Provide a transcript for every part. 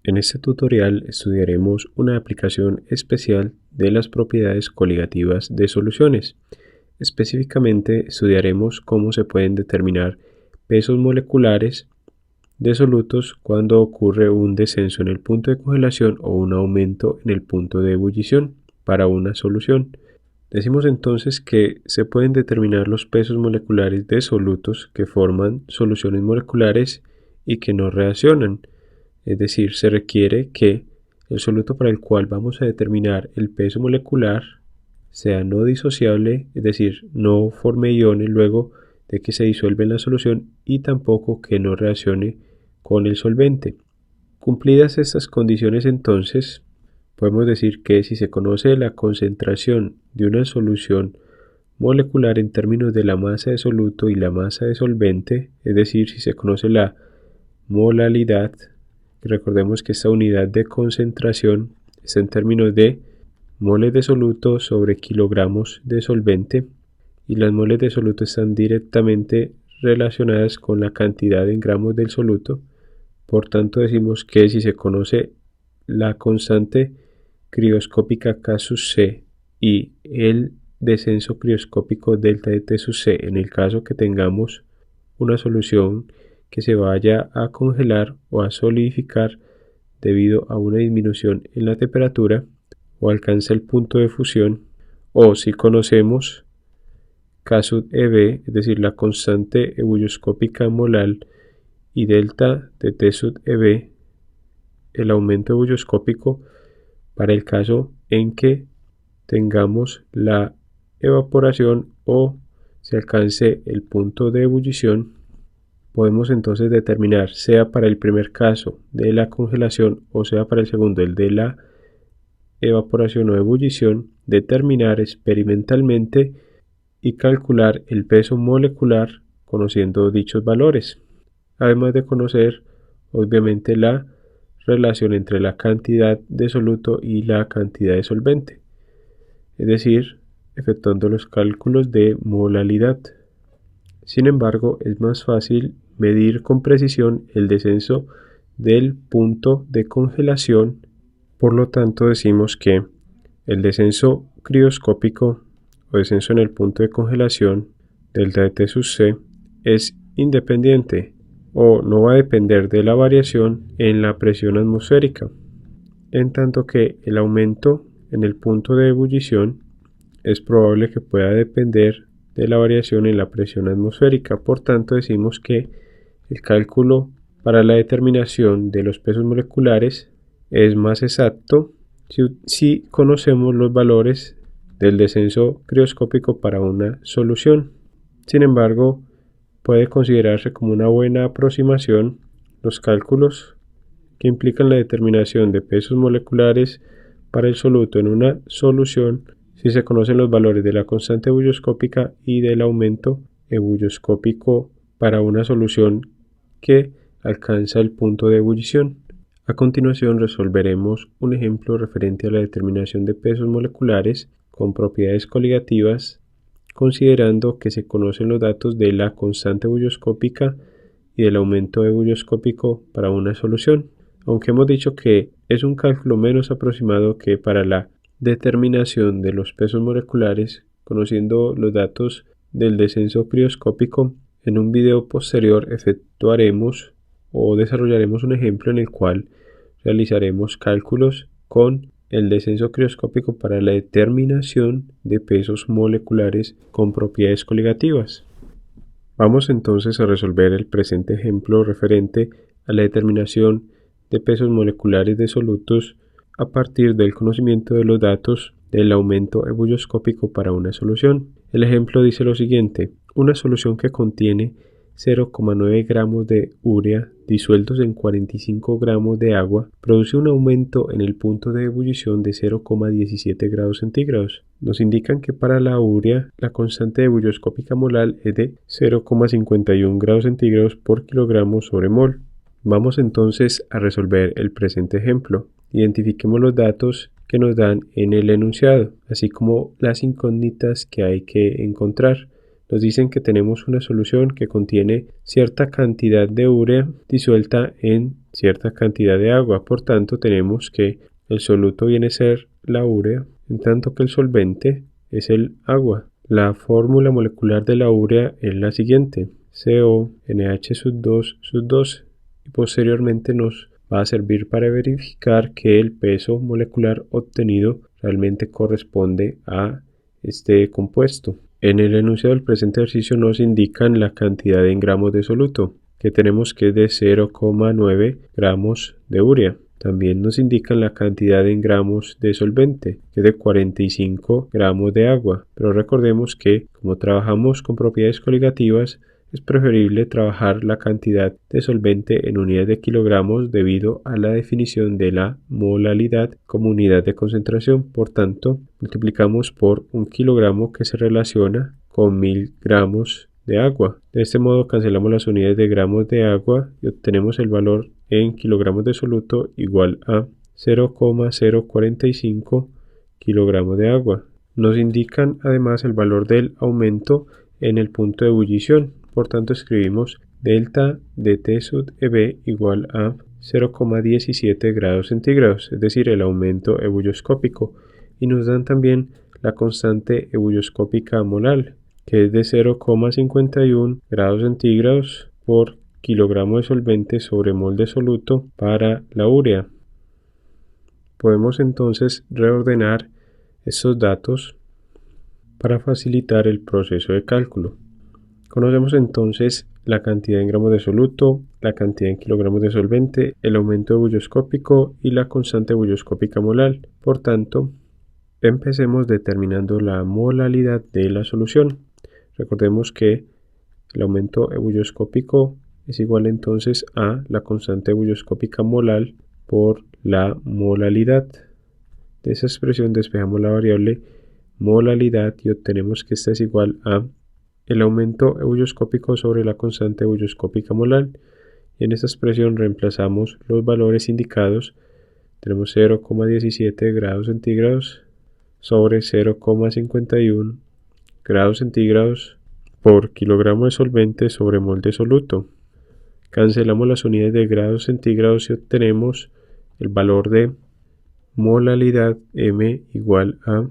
En este tutorial estudiaremos una aplicación especial de las propiedades coligativas de soluciones. Específicamente estudiaremos cómo se pueden determinar pesos moleculares de solutos cuando ocurre un descenso en el punto de congelación o un aumento en el punto de ebullición para una solución. Decimos entonces que se pueden determinar los pesos moleculares de solutos que forman soluciones moleculares y que no reaccionan. Es decir, se requiere que el soluto para el cual vamos a determinar el peso molecular sea no disociable, es decir, no forme iones luego de que se disuelve en la solución y tampoco que no reaccione con el solvente. Cumplidas estas condiciones, entonces, podemos decir que si se conoce la concentración de una solución molecular en términos de la masa de soluto y la masa de solvente, es decir, si se conoce la molalidad, recordemos que esta unidad de concentración está en términos de moles de soluto sobre kilogramos de solvente, y las moles de soluto están directamente relacionadas con la cantidad en gramos del soluto. Por tanto, decimos que si se conoce la constante crioscópica K sub C y el descenso crioscópico delta de T sub C, en el caso que tengamos una solución que se vaya a congelar o a solidificar debido a una disminución en la temperatura o alcanza el punto de fusión, o si conocemos K sub EB, es decir, la constante ebulloscópica molar, y delta de T sub EB, el aumento ebulloscópico para el caso en que tengamos la evaporación o se alcance el punto de ebullición, podemos entonces determinar, sea para el primer caso de la congelación o sea para el segundo, el de la evaporación o ebullición, determinar experimentalmente y calcular el peso molecular conociendo dichos valores, además de conocer obviamente la relación entre la cantidad de soluto y la cantidad de solvente, es decir, efectuando los cálculos de molalidad. Sin embargo, es más fácil medir con precisión el descenso del punto de congelación. Por lo tanto, decimos que el descenso crioscópico o descenso en el punto de congelación delta de T sub C es independiente o no va a depender de la variación en la presión atmosférica, en tanto que el aumento en el punto de ebullición es probable que pueda depender de la variación en la presión atmosférica. Por tanto, decimos que el cálculo para la determinación de los pesos moleculares es más exacto si conocemos los valores del descenso crioscópico para una solución. Sin embargo, puede considerarse como una buena aproximación los cálculos que implican la determinación de pesos moleculares para el soluto en una solución si se conocen los valores de la constante ebulloscópica y del aumento ebulloscópico para una solución que alcanza el punto de ebullición. A continuación resolveremos un ejemplo referente a la determinación de pesos moleculares con propiedades coligativas, considerando que se conocen los datos de la constante ebulloscópica y del aumento ebulloscópico para una solución, aunque hemos dicho que es un cálculo menos aproximado que para la determinación de los pesos moleculares, conociendo los datos del descenso crioscópico. En un video posterior efectuaremos o desarrollaremos un ejemplo en el cual realizaremos cálculos con el descenso crioscópico para la determinación de pesos moleculares con propiedades coligativas. Vamos entonces a resolver el presente ejemplo referente a la determinación de pesos moleculares de solutos a partir del conocimiento de los datos del aumento ebulloscópico para una solución. El ejemplo dice lo siguiente: una solución que contiene 0,9 gramos de urea disueltos en 45 gramos de agua produce un aumento en el punto de ebullición de 0,17 grados centígrados. Nos indican que para la urea la constante ebulloscópica molar es de 0,51 grados centígrados por kilogramo sobre mol. Vamos entonces a resolver el presente ejemplo. Identifiquemos los datos que nos dan en el enunciado, así como las incógnitas que hay que encontrar. nos dicen que tenemos una solución que contiene cierta cantidad de urea disuelta en cierta cantidad de agua. Por tanto, tenemos que el soluto viene a ser la urea, en tanto que el solvente es el agua. La fórmula molecular de la urea es la siguiente: CONH2-2, y posteriormente nos va a servir para verificar que el peso molecular obtenido realmente corresponde a este compuesto. En el enunciado del presente ejercicio nos indican la cantidad en gramos de soluto, que tenemos que es de 0,9 gramos de urea. También nos indican la cantidad en gramos de solvente, que es de 45 gramos de agua. Pero recordemos que, como trabajamos con propiedades coligativas, es preferible trabajar la cantidad de solvente en unidades de kilogramos debido a la definición de la molalidad como unidad de concentración. Por tanto, multiplicamos por 1 kilogramo, que se relaciona con 1000 gramos de agua. De este modo cancelamos las unidades de gramos de agua y obtenemos el valor en kilogramos de soluto igual a 0,045 kilogramos de agua. Nos indican además el valor del aumento en el punto de ebullición. Por tanto, escribimos delta de T sub EB igual a 0,17 grados centígrados, es decir, el aumento ebulloscópico. Y nos dan también la constante ebulloscópica molar, que es de 0,51 grados centígrados por kilogramo de solvente sobre mol de soluto para la urea. Podemos entonces reordenar estos datos para facilitar el proceso de cálculo. Conocemos entonces la cantidad en gramos de soluto, la cantidad en kilogramos de solvente, el aumento ebulloscópico y la constante ebulloscópica molar. Por tanto, empecemos determinando la molalidad de la solución. Recordemos que el aumento ebulloscópico es igual entonces a la constante ebulloscópica molar por la molalidad. De esa expresión despejamos la variable molalidad y obtenemos que esta es igual a el aumento ebulloscópico sobre la constante ebulloscópica molar. Y en esta expresión reemplazamos los valores indicados. Tenemos 0,17 grados centígrados sobre 0,51 grados centígrados por kilogramo de solvente sobre mol de soluto. Cancelamos las unidades de grados centígrados y obtenemos el valor de molalidad M igual a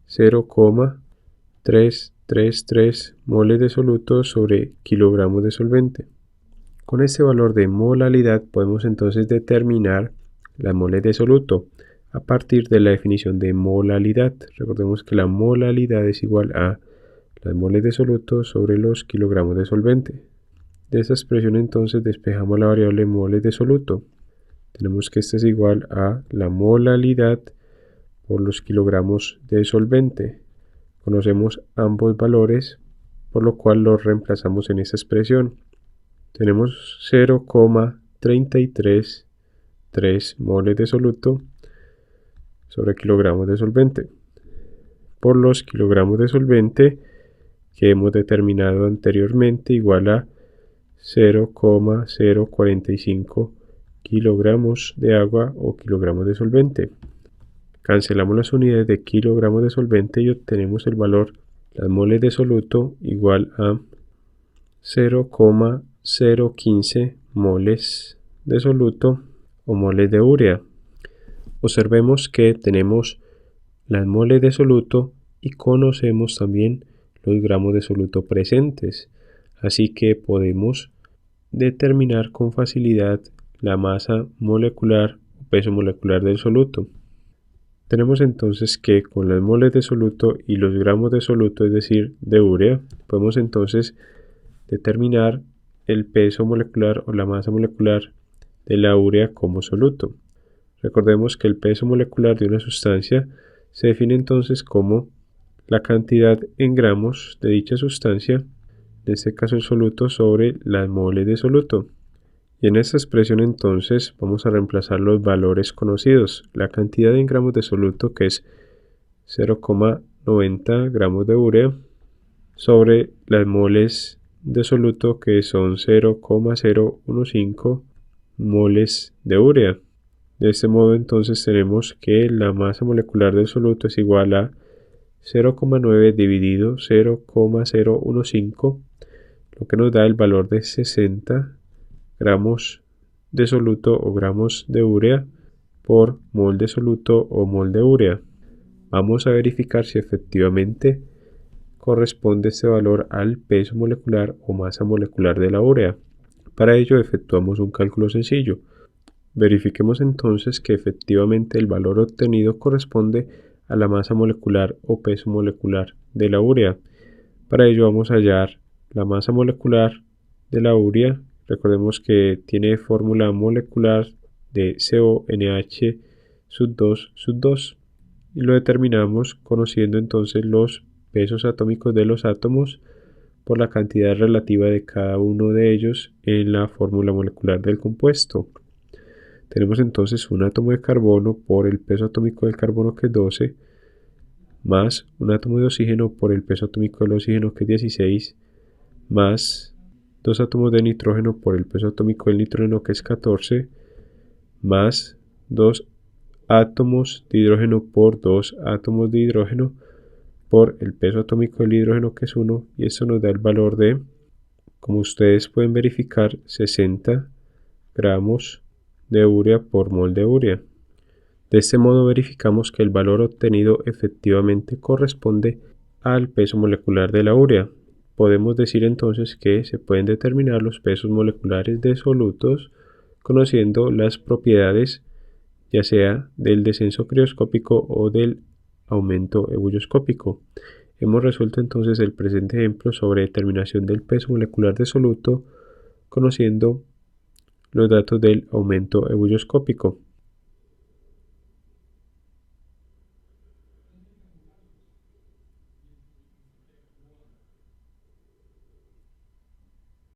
0,333 moles de soluto sobre kilogramos de solvente. Con este valor de molalidad podemos entonces determinar las moles de soluto a partir de la definición de molalidad. Recordemos que la molalidad es igual a las moles de soluto sobre los kilogramos de solvente. De esta expresión entonces despejamos la variable moles de soluto. Tenemos que esta es igual a la molalidad por los kilogramos de solvente. Conocemos ambos valores, por lo cual los reemplazamos en esta expresión. Tenemos 0,333 moles de soluto sobre kilogramos de solvente por los kilogramos de solvente que hemos determinado anteriormente igual a 0,045 kilogramos de agua o kilogramos de solvente. Cancelamos las unidades de kilogramos de solvente y obtenemos el valor, las moles de soluto igual a 0,015 moles de soluto o moles de urea. Observemos que tenemos las moles de soluto y conocemos también los gramos de soluto presentes, así que podemos determinar con facilidad la masa molecular o peso molecular del soluto. Tenemos entonces que con las moles de soluto y los gramos de soluto, es decir, de urea, podemos entonces determinar el peso molecular o la masa molecular de la urea como soluto. Recordemos que el peso molecular de una sustancia se define entonces como la cantidad en gramos de dicha sustancia, en este caso el soluto, sobre las moles de soluto. Y en esta expresión entonces vamos a reemplazar los valores conocidos. La cantidad en gramos de soluto, que es 0,90 gramos de urea, sobre las moles de soluto, que son 0,015 moles de urea. De este modo entonces tenemos que la masa molecular del soluto es igual a 0,9 dividido 0,015, lo que nos da el valor de 60 gramos de soluto o gramos de urea por mol de soluto o mol de urea. Vamos a verificar si efectivamente corresponde este valor al peso molecular o masa molecular de la urea. Para ello efectuamos un cálculo sencillo. Verifiquemos entonces que efectivamente el valor obtenido corresponde a la masa molecular o peso molecular de la urea. Para ello vamos a hallar la masa molecular de la urea. Recordemos que tiene fórmula molecular de CONH2 y lo determinamos conociendo entonces los pesos atómicos de los átomos por la cantidad relativa de cada uno de ellos en la fórmula molecular del compuesto. Tenemos entonces un átomo de carbono por el peso atómico del carbono, que es 12, más un átomo de oxígeno por el peso atómico del oxígeno, que es 16, más dos átomos de nitrógeno por el peso atómico del nitrógeno, que es 14, más dos átomos de hidrógeno por dos átomos de hidrógeno por el peso atómico del hidrógeno, que es 1, y esto nos da el valor de, como ustedes pueden verificar, 60 gramos de urea por mol de urea. De este modo verificamos que el valor obtenido efectivamente corresponde al peso molecular de la urea. Podemos decir entonces que se pueden determinar los pesos moleculares de solutos conociendo las propiedades ya sea del descenso crioscópico o del aumento ebullioscópico. Hemos resuelto entonces el presente ejemplo sobre determinación del peso molecular de soluto conociendo los datos del aumento ebullioscópico.